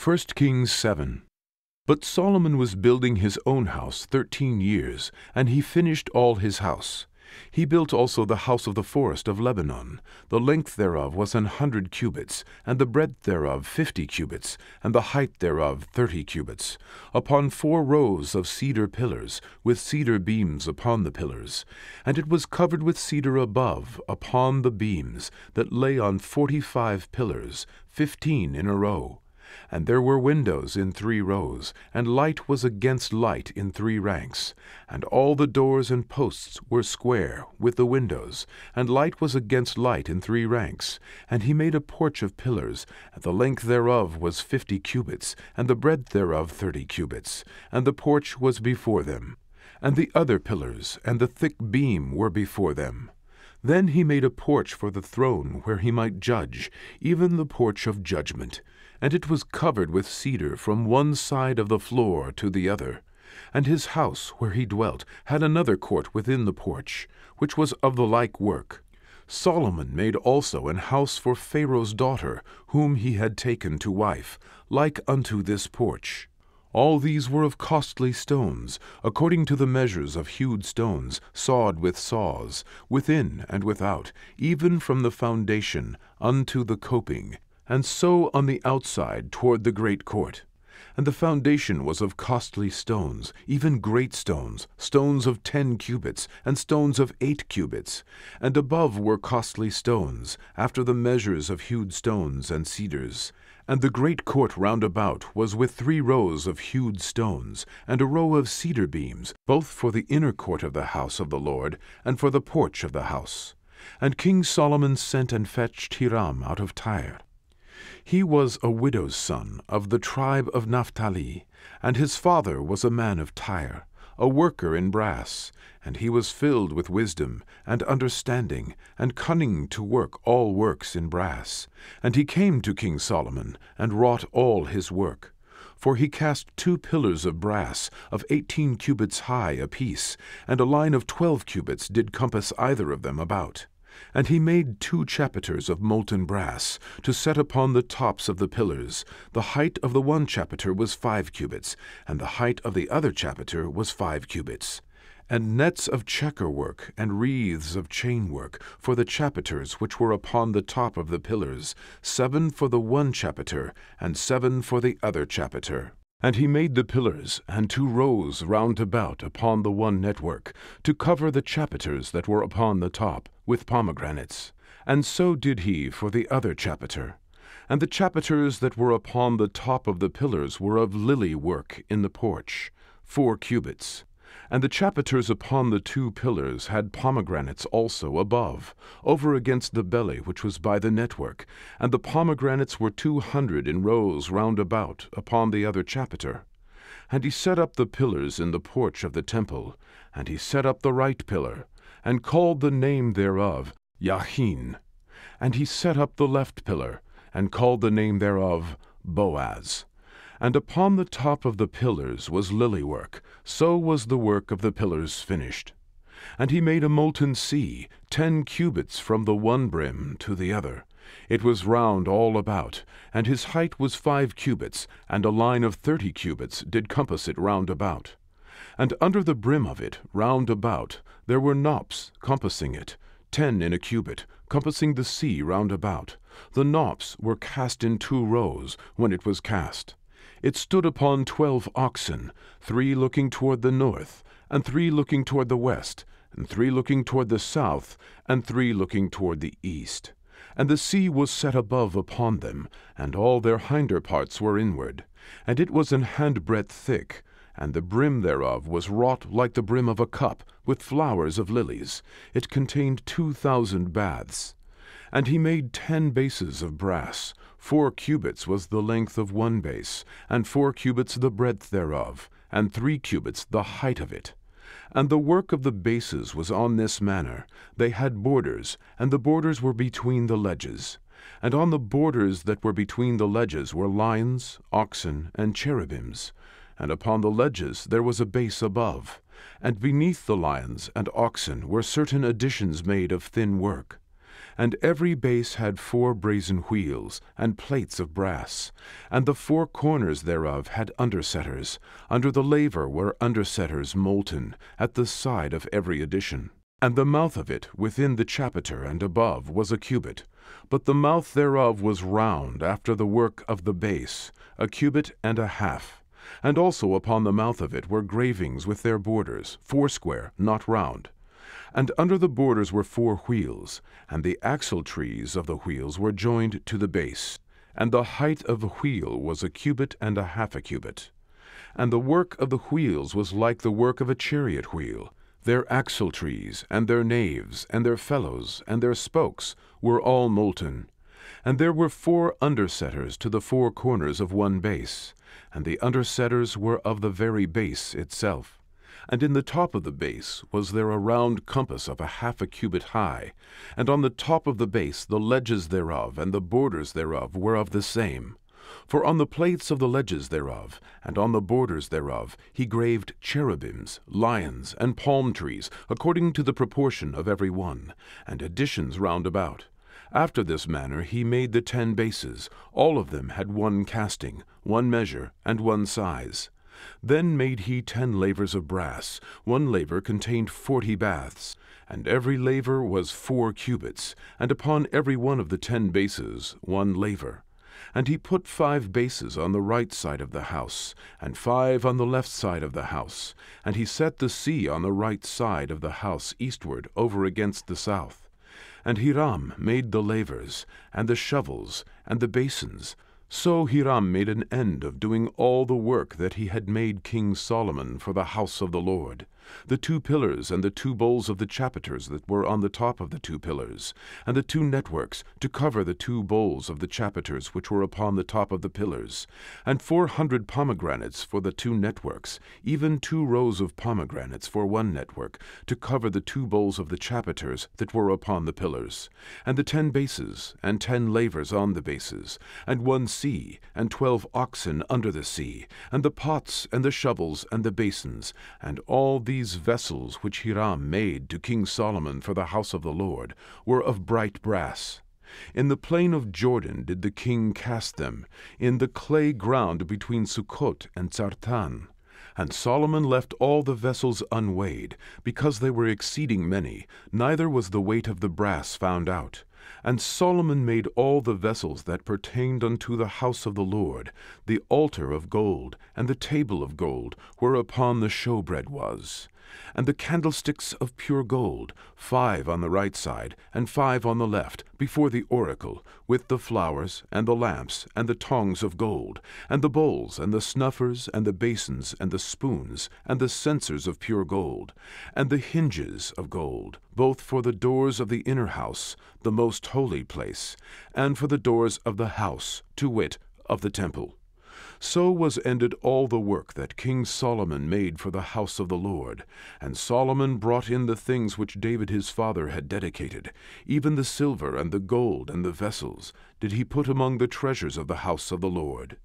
1 Kings 7. But Solomon was building his own house 13 years, and he finished all his house. He built also the house of the forest of Lebanon. The length thereof was 100 cubits, and the breadth thereof 50 cubits, and the height thereof 30 cubits, upon 4 rows of cedar pillars, with cedar beams upon the pillars. And it was covered with cedar above, upon the beams, that lay on 45 pillars, 15 in a row. And there were windows in 3 rows, and light was against light in 3 ranks. And all the doors and posts were square, with the windows, and light was against light in 3 ranks. And he made a porch of pillars, and the length thereof was 50 cubits, and the breadth thereof 30 cubits. And the porch was before them. And the other pillars and the thick beam were before them. Then he made a porch for the throne where he might judge, even the porch of judgment. And it was covered with cedar from one side of the floor to the other. And his house where he dwelt had another court within the porch, which was of the like work. Solomon made also an house for Pharaoh's daughter, whom he had taken to wife, like unto this porch. All these were of costly stones, according to the measures of hewed stones, sawed with saws, within and without, even from the foundation unto the coping, and so on the outside toward the great court. And the foundation was of costly stones, even great stones, stones of 10 cubits, and stones of 8 cubits. And above were costly stones, after the measures of hewed stones and cedars. And the great court round about was with 3 rows of hewed stones, and a row of cedar beams, both for the inner court of the house of the Lord, and for the porch of the house. And King Solomon sent and fetched Hiram out of Tyre. He was a widow's son of the tribe of Naphtali, and his father was a man of Tyre, a worker in brass, and he was filled with wisdom and understanding, and cunning to work all works in brass. And he came to King Solomon, and wrought all his work. For he cast 2 pillars of brass, of 18 cubits high apiece, and a line of 12 cubits did compass either of them about. And he made 2 chapiters of molten brass, to set upon the tops of the pillars. The height of the one chapiter was 5 cubits, and the height of the other chapiter was 5 cubits. And nets of checker work, and wreaths of chain work, for the chapiters which were upon the top of the pillars, 7 for the one chapiter, and 7 for the other chapiter. And he made the pillars, and 2 rows round about upon the one network, to cover the chapiters that were upon the top, with pomegranates. And so did he for the other chapiter. And the chapiters that were upon the top of the pillars were of lily work in the porch, 4 cubits. And the chapiters upon the 2 pillars had pomegranates also above, over against the belly which was by the network, and the pomegranates were 200 in rows round about upon the other chapiter. And he set up the pillars in the porch of the temple, and he set up the right pillar, and called the name thereof Yahin. And he set up the left pillar, and called the name thereof Boaz. And upon the top of the pillars was lily work, so was the work of the pillars finished. And he made a molten sea, 10 cubits from the one brim to the other. It was round all about, and his height was 5 cubits, and a line of 30 cubits did compass it round about. And under the brim of it, round about, there were knops compassing it, 10 in a cubit, compassing the sea round about. The knops were cast in 2 rows, when it was cast. It stood upon 12 oxen, 3 looking toward the north, and 3 looking toward the west, and 3 looking toward the south, and 3 looking toward the east. And the sea was set above upon them, and all their hinder parts were inward. And it was an handbreadth thick, and the brim thereof was wrought like the brim of a cup, with flowers of lilies. It contained 2,000 baths. And he made 10 bases of brass. 4 cubits was the length of one base, and 4 cubits the breadth thereof, and 3 cubits the height of it. And the work of the bases was on this manner. They had borders, and the borders were between the ledges. And on the borders that were between the ledges were lions, oxen, and cherubims. And upon the ledges there was a base above. And beneath the lions and oxen were certain additions made of thin work. And every base had 4 brazen wheels, and plates of brass. And the 4 corners thereof had undersetters. Under the laver were undersetters molten, at the side of every addition. And the mouth of it within the chapiter and above was a cubit. But the mouth thereof was round after the work of the base, a cubit and a half. And also upon the mouth of it were gravings with their borders, 4 not round. And under the borders were 4 wheels, and the axletrees of the wheels were joined to the base. And the height of the wheel was a cubit and a half a cubit. And the work of the wheels was like the work of a chariot wheel. Their axletrees, and their naves, and their felloes, and their spokes were all molten. And there were 4 undersetters to the 4 corners of one base, and the undersetters were of the very base itself. And in the top of the base was there a round compass of a half a cubit high, and on the top of the base the ledges thereof and the borders thereof were of the same. For on the plates of the ledges thereof, and on the borders thereof, he graved cherubims, lions, and palm trees, according to the proportion of every one, and additions round about. After this manner he made the 10 bases. All of them had 1 casting, 1 measure, and 1 size. Then made he 10 lavers of brass. 1 laver contained 40 baths, and every laver was 4 cubits, and upon every one of the 10 bases 1 laver. And he put 5 bases on the right side of the house, and 5 on the left side of the house. And he set the sea on the right side of the house eastward, over against the south. And Hiram made the lavers, and the shovels, and the basins. So Hiram made an end of doing all the work that he had made King Solomon for the house of the Lord. The 2 pillars and the 2 bowls of the chapiters that were on the top of the 2 pillars, and the 2 networks to cover the 2 bowls of the chapiters which were upon the top of the pillars, and 400 pomegranates for the 2 networks, even 2 rows of pomegranates for 1 network, to cover the 2 bowls of the chapiters that were upon the pillars, and the 10 bases, and 10 lavers on the bases, and 1 sea, and 12 oxen under the sea, and the pots, and the shovels, and the basins, and all these vessels which Hiram made to King Solomon for the house of the Lord were of bright brass. In the plain of Jordan did the king cast them, in the clay ground between Sukkot and Zartan. And Solomon left all the vessels unweighed, because they were exceeding many, neither was the weight of the brass found out. And Solomon made all the vessels that pertained unto the house of the Lord, the altar of gold, and the table of gold, whereupon the showbread was. And the candlesticks of pure gold, 5 on the right side, and 5 on the left, before the oracle, with the flowers, and the lamps, and the tongs of gold, and the bowls, and the snuffers, and the basins, and the spoons, and the censers of pure gold, and the hinges of gold, both for the doors of the inner house, the most holy place, and for the doors of the house, to wit, of the temple. So was ended all the work that King Solomon made for the house of the Lord. And Solomon brought in the things which David his father had dedicated, even the silver and the gold and the vessels, did he put among the treasures of the house of the Lord.